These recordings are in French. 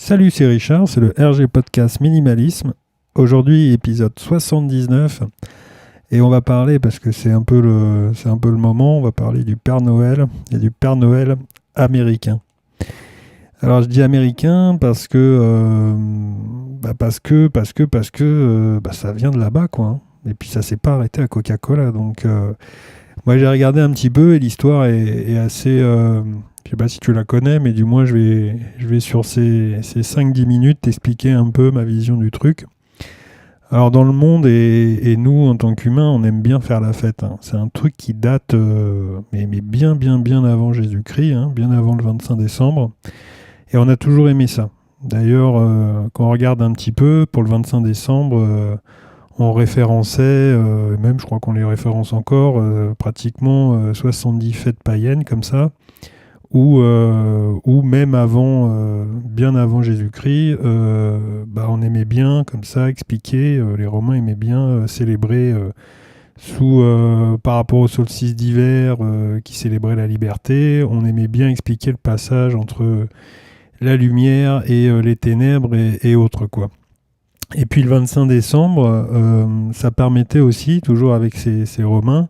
Salut, c'est Richard, c'est le RG Podcast Minimalisme. Aujourd'hui, épisode 79. Et on va parler, parce que c'est un peu le moment, on va parler du Père Noël et du Père Noël américain. Alors je dis américain parce que ça vient de là-bas, quoi, hein. Et puis ça s'est pas arrêté à Coca-Cola. Donc moi j'ai regardé un petit peu et l'histoire est assez... je sais pas si tu la connais, mais du moins je vais sur ces 5-10 minutes t'expliquer un peu ma vision du truc. Alors dans le monde et nous en tant qu'humains, on aime bien faire la fête, hein. C'est un truc qui date mais bien avant Jésus-Christ, hein, bien avant le 25 décembre. Et on a toujours aimé ça. D'ailleurs, quand on regarde un petit peu, pour le 25 décembre, on référençait, même je crois qu'on les référence encore, pratiquement 70 fêtes païennes comme ça, ou même avant, bien avant Jésus-Christ, on aimait bien comme ça expliquer, les Romains aimaient bien célébrer par rapport au solstice d'hiver qui célébrait la liberté, on aimait bien expliquer le passage entre la lumière et les ténèbres et autres, quoi. Et puis le 25 décembre, ça permettait aussi, toujours avec ces Romains,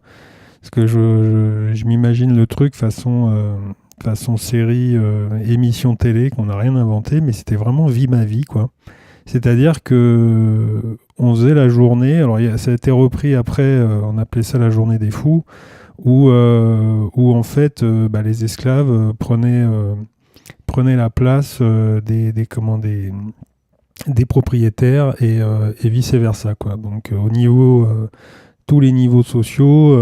parce que je m'imagine le truc façon série, émission télé, qu'on n'a rien inventé, mais c'était vraiment vie ma vie, quoi. C'est-à-dire que on faisait la journée, alors ça a été repris après, on appelait ça la journée des fous, où en fait les esclaves prenaient la place des propriétaires et vice-versa, quoi. Donc au niveau, tous les niveaux sociaux,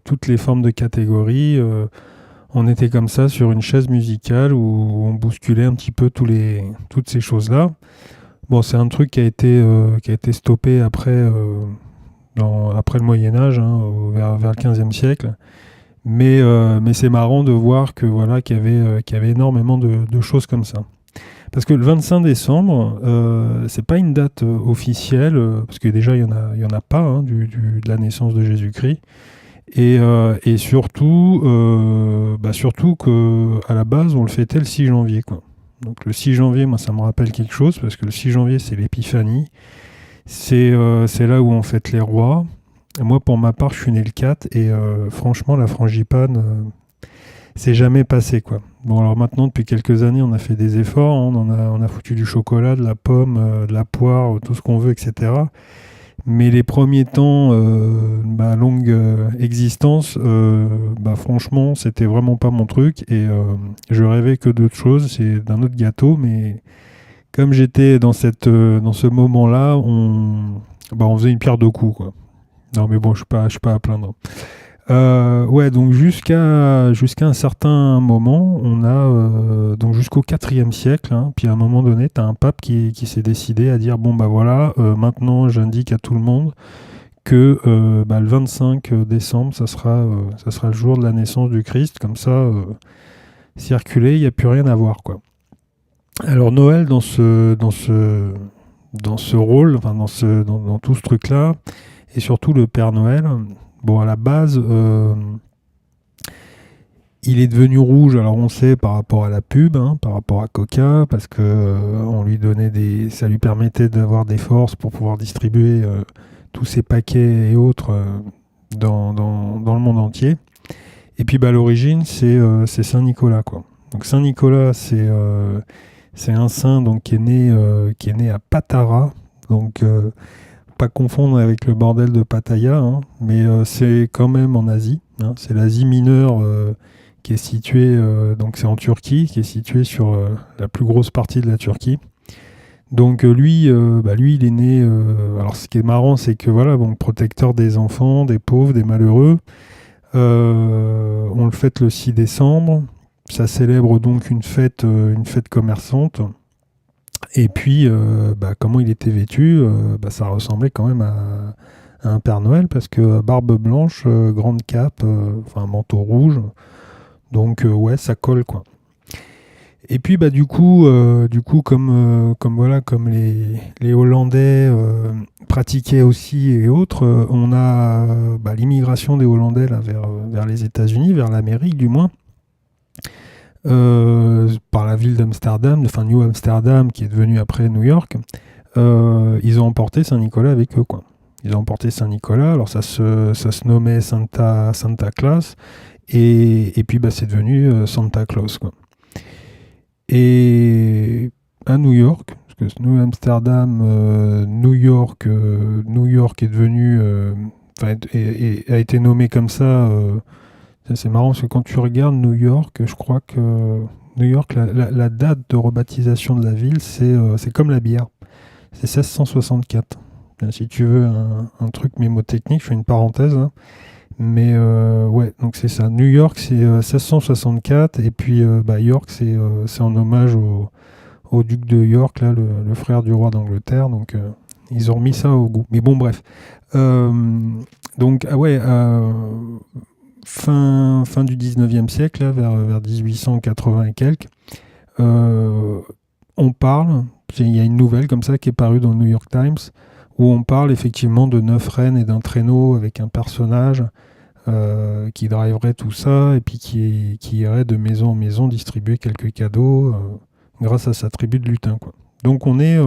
toutes les formes de catégories, on était comme ça sur une chaise musicale où on bousculait un petit peu toutes ces choses-là. Bon, c'est un truc qui a été stoppé après le Moyen-Âge, hein, vers le 15e siècle. Mais c'est marrant de voir qu'il y avait énormément de choses comme ça. Parce que le 25 décembre, c'est pas une date officielle, parce que déjà il y en a pas, hein, de la naissance de Jésus-Christ. Et surtout que à la base on le fêtait le 6 janvier, quoi. Donc le 6 janvier, moi ça me rappelle quelque chose, parce que le 6 janvier c'est l'épiphanie. C'est là où on fête les rois. Et moi pour ma part je suis né le 4 et franchement la frangipane, c'est jamais passé, quoi. Bon, alors maintenant, depuis quelques années, on a fait des efforts, hein, on a foutu du chocolat, de la pomme, de la poire, tout ce qu'on veut, etc. Mais les premiers temps, longue existence, franchement, c'était vraiment pas mon truc. Et je rêvais que d'autre chose, c'est d'un autre gâteau. Mais comme j'étais dans ce moment-là, on faisait une pierre deux coups, quoi. Non, mais bon, je suis pas à plaindre. Ouais, donc jusqu'à un certain moment, on a donc jusqu'au 4e siècle, hein, puis à un moment donné, tu as un pape qui s'est décidé à dire bon bah voilà, maintenant j'indique à tout le monde que le 25 décembre, ça sera le jour de la naissance du Christ, comme ça, circuler, il n'y a plus rien à voir, quoi. Alors Noël dans ce rôle, enfin dans tout ce truc-là, et surtout le Père Noël. Bon, à la base, il est devenu rouge, alors on sait par rapport à la pub, hein, par rapport à Coca, parce que on lui donnait ça lui permettait d'avoir des forces pour pouvoir distribuer tous ces paquets et autres dans le monde entier. Et puis à l'origine, c'est Saint-Nicolas, quoi. Donc Saint-Nicolas, c'est un saint donc qui est né à Patara, donc pas confondre avec le bordel de Pattaya, hein, mais c'est quand même en Asie, hein. C'est l'Asie mineure qui est située, donc c'est en Turquie, qui est située sur la plus grosse partie de la Turquie. Donc lui, il est né. Alors ce qui est marrant, c'est que voilà, bon, protecteur des enfants, des pauvres, des malheureux. On le fête le 6 décembre. Ça célèbre donc une fête commerçante. Et puis, comment il était vêtu, ça ressemblait quand même à un Père Noël, parce que barbe blanche, grande cape, un manteau rouge. Donc, ouais, ça colle, quoi. Et puis, comme les Hollandais pratiquaient aussi et autres, on a l'immigration des Hollandais là, vers les États-Unis, vers l'Amérique du moins. par la ville d'Amsterdam, enfin New Amsterdam, qui est devenu après New York. Ils ont emporté Saint-Nicolas avec eux, quoi. Ils ont emporté Saint-Nicolas, alors ça se nommait Santa Claus, et puis c'est devenu Santa Claus, quoi. Et à New York, parce que New Amsterdam, New York est devenu, a été nommé comme ça. C'est marrant parce que quand tu regardes New York, je crois que New York, la date de rebaptisation de la ville, c'est comme la bière. C'est 1664. Si tu veux un truc mémotechnique, je fais une parenthèse, hein. Mais ouais, donc c'est ça. New York, c'est 1664, et puis York, c'est en hommage au duc de York, là, le frère du roi d'Angleterre. Donc ils ont remis ça au goût. Mais bon, bref. Donc, ah ouais, fin du 19e siècle, là, vers 1880 et quelques, on parle, il y a une nouvelle comme ça qui est parue dans le New York Times, où on parle effectivement de 9 reines et d'un traîneau avec un personnage qui driverait tout ça, et puis qui irait de maison en maison distribuer quelques cadeaux grâce à sa tribu de lutins, quoi. Donc on est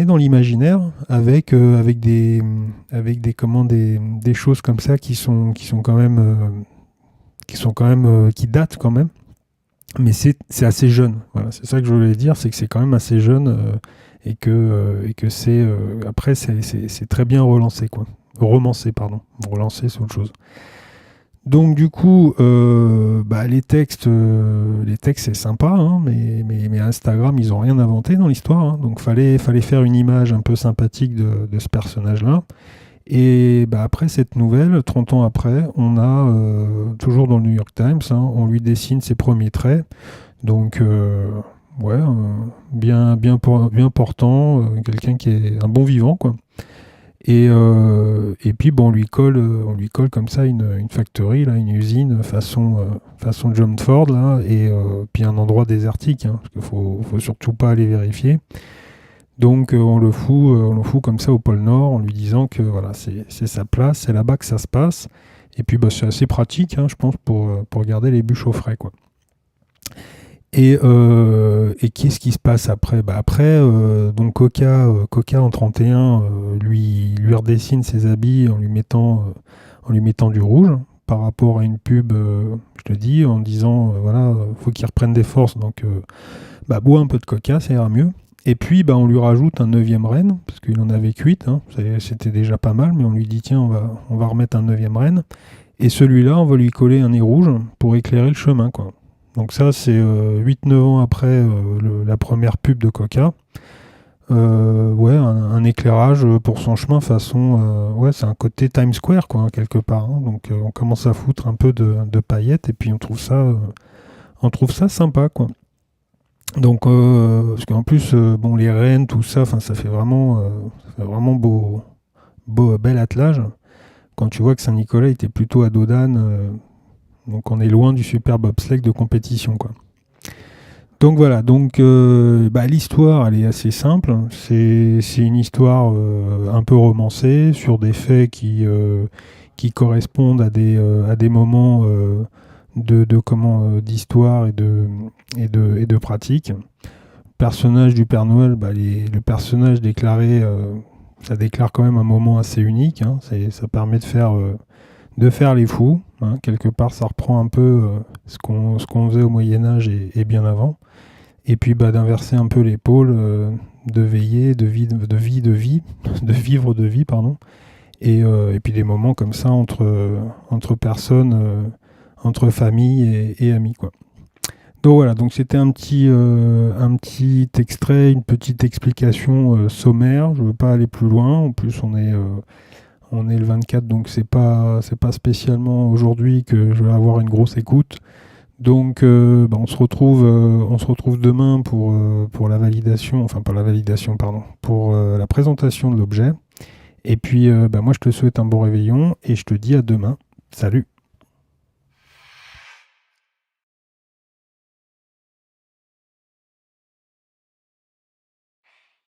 dans l'imaginaire avec des choses comme ça qui datent quand même, mais c'est assez jeune. Voilà, c'est ça que je voulais dire, c'est que c'est quand même assez jeune, et que c'est après c'est très bien relancé, quoi. Romancé, pardon. Relancé, c'est autre chose. Donc du coup, les textes c'est sympa, hein, mais Instagram, ils ont rien inventé dans l'histoire, hein. Donc fallait faire une image un peu sympathique de ce personnage-là. Et après cette nouvelle, 30 ans après, on a, toujours dans le New York Times, hein, on lui dessine ses premiers traits. Donc ouais, bien portant, quelqu'un qui est un bon vivant, quoi. Et puis on lui colle comme ça une factory, là, une usine façon John Ford, là, et puis un endroit désertique, hein, parce qu'il faut surtout pas aller vérifier. Donc on le fout comme ça au pôle Nord, en lui disant que voilà, c'est sa place, c'est là-bas que ça se passe. Et puis c'est assez pratique, hein, je pense, pour garder les bûches au frais, quoi. Et qu'est-ce qui se passe après? Après, donc Coca en 31 lui redessine ses habits en lui mettant du rouge par rapport à une pub, je te dis, en disant voilà, faut qu'il reprenne des forces, donc bois un peu de Coca, ça ira mieux. Et puis on lui rajoute un 9e renne, parce qu'il en avait 8, hein, c'était déjà pas mal, mais on lui dit tiens, on va remettre un 9e renne, et celui-là, on va lui coller un nez rouge pour éclairer le chemin, quoi. Donc ça, c'est 8-9 ans après la première pub de Coca. Ouais, un éclairage pour son chemin façon... ouais, c'est un côté Times Square, quoi, hein, quelque part, hein. Donc on commence à foutre un peu de paillettes, et puis on trouve ça sympa, quoi. Donc, parce qu'en plus, les rennes, tout ça, ça fait vraiment beau, bel attelage. Quand tu vois que Saint-Nicolas était plutôt à Dodane, donc on est loin du super bobsleigh de compétition, quoi. Donc voilà, l'histoire, elle est assez simple. C'est une histoire un peu romancée sur des faits qui correspondent à des moments d'histoire et de pratique. Le personnage du Père Noël, le personnage déclaré, ça déclare quand même un moment assez unique, hein. Ça permet de faire les fous, hein. Quelque part, ça reprend un peu ce qu'on faisait au Moyen-Âge et bien avant. Et puis d'inverser un peu les pôles, de veiller, de vivre de vie, pardon. Et puis des moments comme ça entre personnes, entre familles et amis, quoi. Donc voilà, donc c'était un petit extrait, une petite explication sommaire. Je ne veux pas aller plus loin. En plus, on est le 24, donc c'est pas spécialement aujourd'hui que je vais avoir une grosse écoute. Donc on se retrouve demain pour la validation, enfin pas la validation, pardon, pour la présentation de l'objet. Et puis moi je te souhaite un bon réveillon et je te dis à demain. Salut!